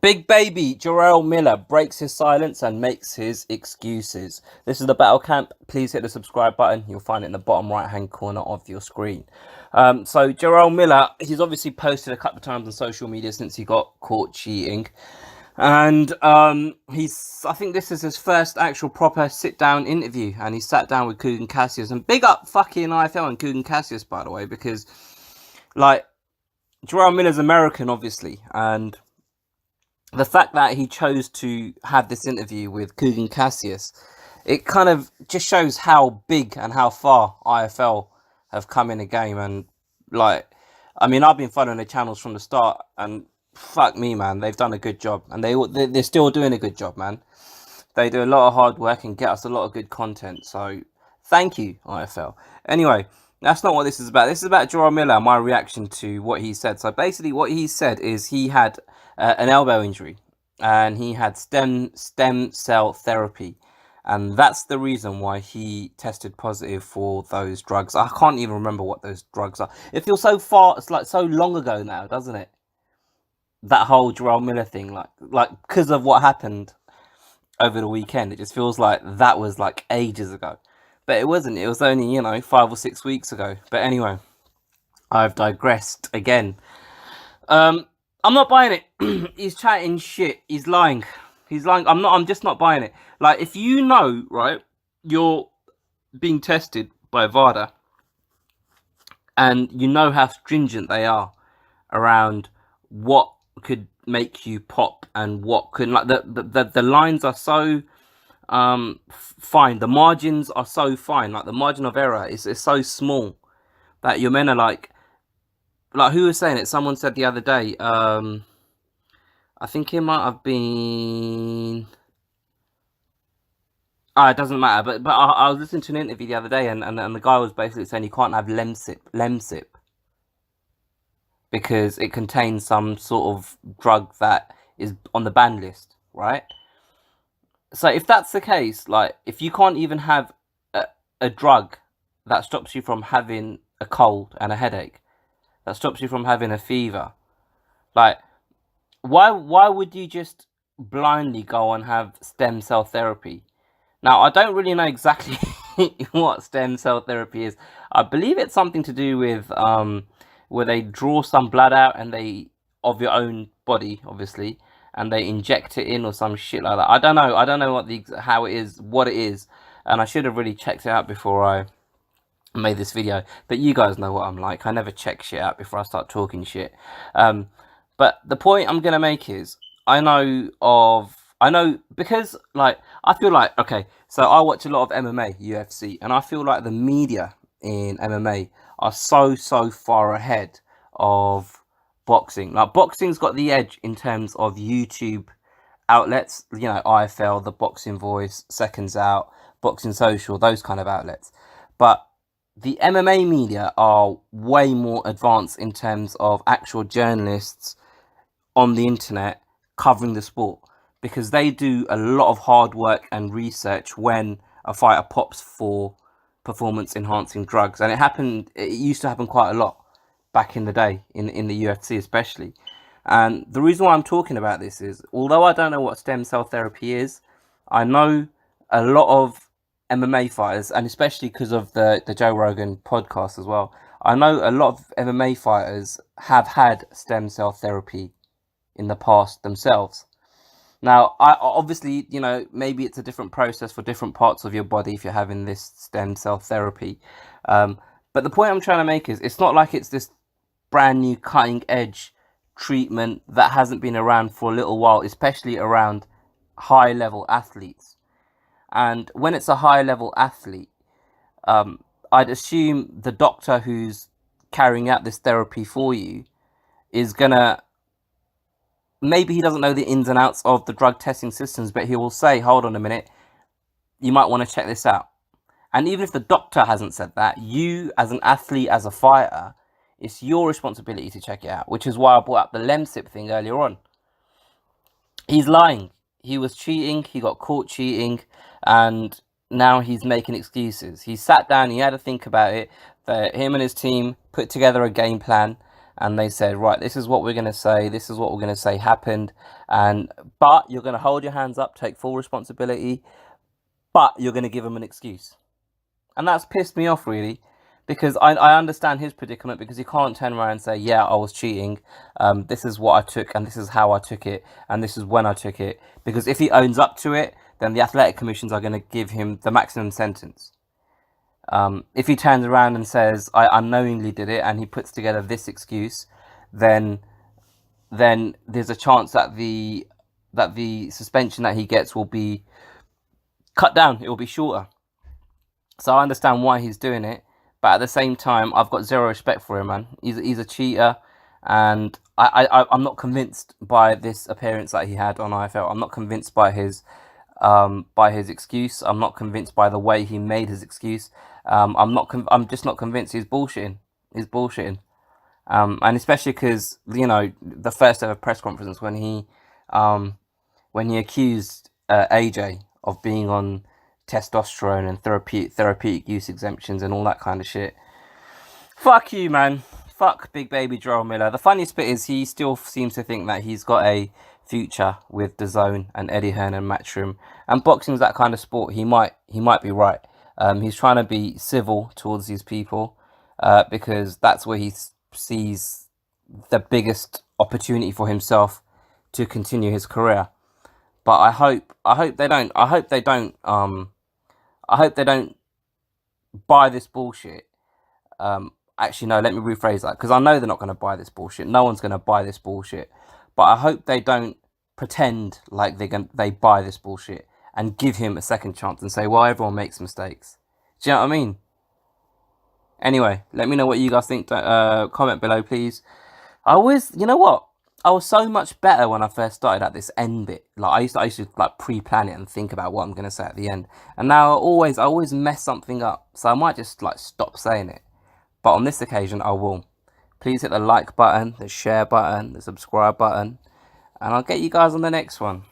Big baby Jarrell Miller breaks his silence and makes his excuses. This is the Battle Camp. Please hit the subscribe button. You'll find it in the bottom right hand corner of your screen. So Jarrell Miller, he's obviously posted a couple of times on social media since he got caught cheating. And I think this is his first actual proper sit-down interview. And he sat down with Kugan Cassius. And big up fucking IFL and Kugan Cassius, by the way, because, like, Jarrell Miller's American, obviously. And the fact that he chose to have this interview with Kugan Cassius, it kind of just shows how big and how far IFL have come in the game. And, like, I mean, I've been following the channels from the start, and fuck me, man, they've done a good job, and they're still doing a good job, man. They do a lot of hard work and get us a lot of good content, so thank you, IFL. Anyway, that's not what this is about. This is about Jarrell Miller, my reaction to what he said. So basically what he said is he had an elbow injury, and he had stem cell therapy, and that's the reason why he tested positive for those drugs. I can't even remember what those drugs are. It feels so far, it's like so long ago now, doesn't it? That whole Jarrell Miller thing, like because of what happened over the weekend, it just feels like that was like ages ago. But it wasn't. It was only, 5 or 6 weeks ago. But anyway, I've digressed again. I'm not buying it. He's chatting shit. He's lying. I'm just not buying it. Like, if you know, right, you're being tested by VADA, and you know how stringent they are around what could make you pop and what could, like, the lines are so fine, the margins are so fine, like the margin of error is so small that you're meant to like who was saying it? Someone said the other day, I think it might have been, it doesn't matter, but I was listening to an interview the other day, and the guy was basically saying you can't have Lemsip because it contains some sort of drug that is on the ban list, right? So if that's the case, like, if you can't even have a drug that stops you from having a cold and a headache, that stops you from having a fever, like, why would you just blindly go and have stem cell therapy? Now, I don't really know exactly what stem cell therapy is. I believe it's something to do with where they draw some blood out and of your own body, obviously, and they inject it in or some shit like that. I don't know what it is, and I should have really checked it out before I made this video. But you guys know what I'm like. I never check shit out before I start talking shit. But the point I'm gonna make is I know because, like, I feel like, okay, so I watch a lot of MMA, UFC, and I feel like the media in MMA are so far ahead of boxing. Like, boxing's got the edge in terms of YouTube outlets, IFL, The Boxing Voice, Seconds Out, Boxing Social, those kind of outlets. But the MMA media are way more advanced in terms of actual journalists on the internet covering the sport, because they do a lot of hard work and research when a fighter pops for performance enhancing drugs. And it used to happen quite a lot back in the day, in the UFC especially. And the reason why I'm talking about this is, although I don't know what stem cell therapy is, I know a lot of MMA fighters, and especially because of the Joe Rogan podcast as well, I know a lot of MMA fighters have had stem cell therapy in the past themselves. Now, I obviously, maybe it's a different process for different parts of your body if you're having this stem cell therapy. But the point I'm trying to make is, it's not like it's this brand new cutting edge treatment that hasn't been around for a little while, especially around high level athletes. And when it's a high level athlete, I'd assume the doctor who's carrying out this therapy for you is gonna, maybe he doesn't know the ins and outs of the drug testing systems, but he will say, hold on a minute, you might want to check this out. And even if the doctor hasn't said that, you as an athlete, as a fighter, it's your responsibility to check it out, which is why I brought up the Lemsip thing earlier on. He's lying. He was cheating. He got caught cheating, and now he's making excuses. He sat down. He had to think about it. Him and his team put together a game plan, and they said, right, this is what we're going to say, this is what we're going to say happened, but you're going to hold your hands up, take full responsibility, but you're going to give him an excuse. And that's pissed me off, really, because I understand his predicament, because he can't turn around and say, yeah, I was cheating, this is what I took, and this is how I took it, and this is when I took it. Because if he owns up to it, then the athletic commissions are going to give him the maximum sentence. If he turns around and says, I unknowingly did it, and he puts together this excuse, then there's a chance that the suspension that he gets will be cut down. It will be shorter. So I understand why he's doing it, but at the same time, I've got zero respect for him, man. He's a cheater, and I'm not convinced by this appearance that he had on IFL. I'm not convinced by his excuse. I'm not convinced by the way he made his excuse. I'm just not convinced. He's bullshitting. And especially because, you know, the first ever press conference when he accused AJ of being on testosterone and therapeutic use exemptions and all that kind of shit. Fuck you, man. Fuck big baby Jarrell Miller. The funniest bit is he still seems to think that he's got a future with DAZN and Eddie Hearn and Matchroom. And boxing's that kind of sport. He might be right. He's trying to be civil towards these people because that's where he sees the biggest opportunity for himself to continue his career. But I hope they don't buy this bullshit. Actually, no, let me rephrase that, because I know they're not going to buy this bullshit. No one's going to buy this bullshit. But I hope they don't pretend like they buy this bullshit and give him a second chance and say, well, everyone makes mistakes. Do you know what I mean? Anyway, let me know what you guys think. Comment below, please. You know what? I was so much better when I first started at this end bit. Like I used to like pre-plan it and think about what I'm gonna say at the end. And now I always mess something up. So I might just like stop saying it. But on this occasion, I will. Please hit the like button, the share button, the subscribe button, and I'll get you guys on the next one.